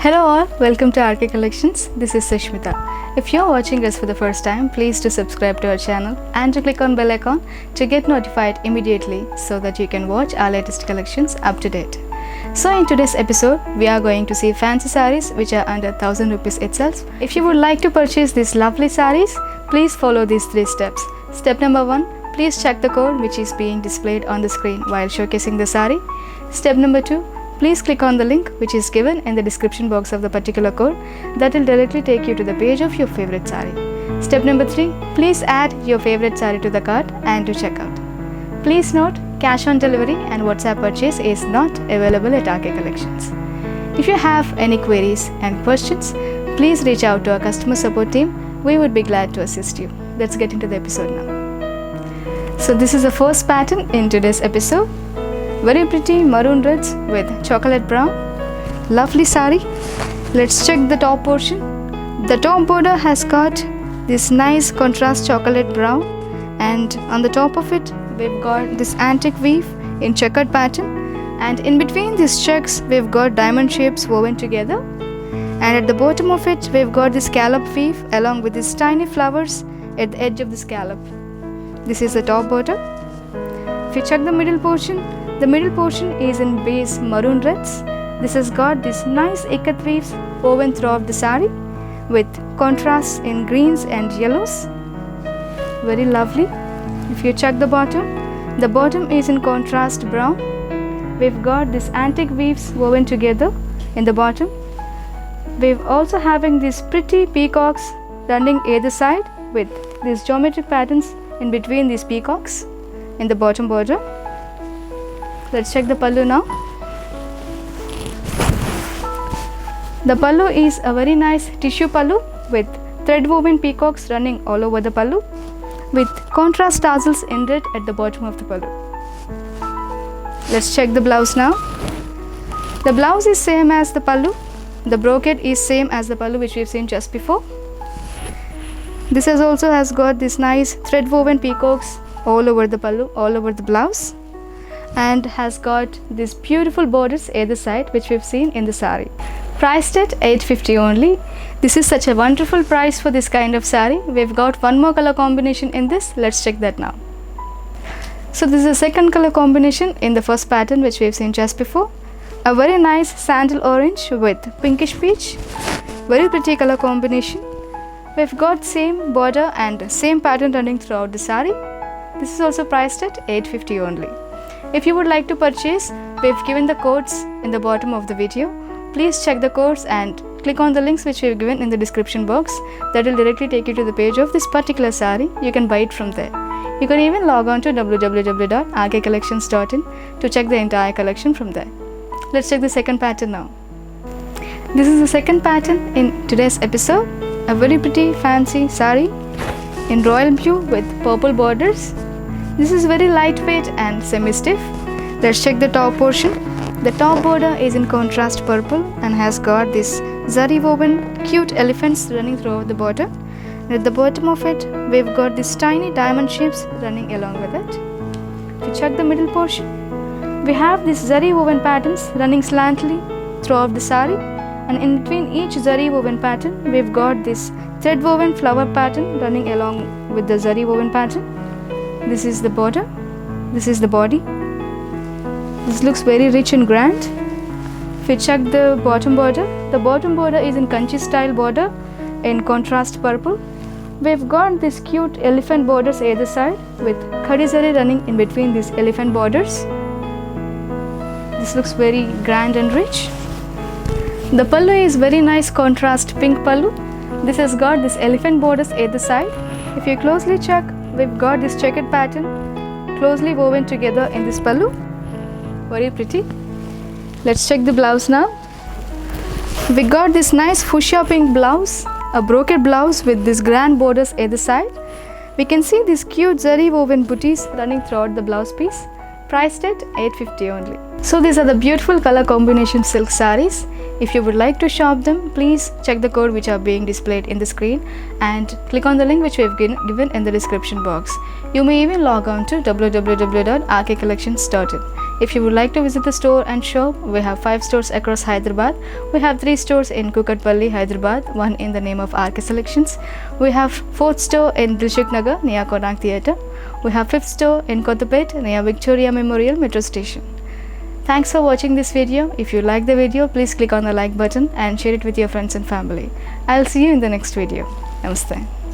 Hello all, welcome to RK Collections. This is Sushmita. If you're watching us for the first time, please do subscribe to our channel and to click on bell icon to get notified immediately so that you can watch our latest collections up to date. So in today's episode, we are going to see fancy sarees which are under 1000 rupees itself. If you would like to purchase these lovely sarees, please follow these 3 steps. Step number 1, please check the code which is being displayed on the screen while showcasing the saree. Step number 2, please click on the link which is given in the description box of the particular code that will directly take you to the page of your favorite saree. Step number 3, please add your favorite saree to the cart and to checkout. Please note, cash on delivery and WhatsApp purchase is not available at RK Collections. If you have any queries and questions, please reach out to our customer support team. We would be glad to assist you. Let's get into the episode now. So this is the first pattern in today's episode. Very pretty maroon reds with chocolate brown. Lovely saree. Let's check the top portion. The top border has got this nice contrast chocolate brown, and on the top of it we've got this antique weave in checkered pattern, and in between these checks we've got diamond shapes woven together, and at the bottom of it we've got this scallop weave along with these tiny flowers at the edge of the scallop. This is the top border. If you check the middle portion is in base maroon reds. This has got this nice ikat weaves woven throughout the saree with contrasts in greens and yellows. Very lovely. If you check the bottom is in contrast brown. We've got this antique weaves woven together in the bottom. We're also having these pretty peacocks running either side with these geometric patterns in between these peacocks in the bottom border. Let's check the pallu now. The pallu is a very nice tissue pallu with thread woven peacocks running all over the pallu with contrast tassels in red at the bottom of the pallu. Let's check the blouse now. The blouse is same as the pallu. The brocade is same as the pallu which we've seen just before. This also has got this nice thread woven peacocks all over the pallu, all over the blouse, and has got these beautiful borders either side which we've seen in the saree. Priced at 850 only. This is such a wonderful price for this kind of saree. We've got one more color combination in this. Let's check that now. So this is the second color combination in the first pattern which we've seen just before. A very nice sandal orange with pinkish peach. Very pretty color combination. We've got same border and same pattern running throughout the saree. This is also priced at 850 only. If you would like to purchase, we've given the codes in the bottom of the video. Please check the codes and click on the links which we've given in the description box. That will directly take you to the page of this particular saree. You can buy it from there. You can even log on to www.rkcollections.in to check the entire collection from there. Let's check the second pattern now. This is the second pattern in today's episode. A very pretty fancy saree in royal blue with purple borders. This is very lightweight and semi-stiff. Let's check the top portion. The top border is in contrast purple and has got this zari woven cute elephants running throughout the border. And at the bottom of it, we've got these tiny diamond shapes running along with it. If you check the middle portion, we have these zari woven patterns running slantly throughout the saree, and in between each zari woven pattern, we've got this thread woven flower pattern running along with the zari woven pattern. This is the border. This is the body. This looks very rich and grand. If you check the bottom border is in Kanchi style border in contrast purple. We've got these cute elephant borders either side with khadi zari running in between these elephant borders. This looks very grand and rich. The pallu is very nice contrast pink pallu. This has got this elephant borders either side. If you closely check, we've got this checkered pattern closely woven together in this pallu. Very pretty. Let's check the blouse now. We got this nice fuchsia pink blouse, a brocade blouse with these grand borders either side. We can see these cute zari woven booties running throughout the blouse piece. Priced at 850 only. So these are the beautiful color combination silk sarees. If you would like to shop them, please check the code which are being displayed in the screen and click on the link which we have given in the description box. You may even log on to www.rkcollections.in. If you would like to visit the store and shop, we have 5 stores across Hyderabad. We have 3 stores in Kukatpalli, Hyderabad, one in the name of RK Selections. We have 4th store in Dilshuk Nagar near Konak Theatre. We have 5th store in Kottapet near Victoria Memorial Metro Station. Thanks for watching this video. If you like the video, please click on the like button and share it with your friends and family. I'll see you in the next video. Namaste.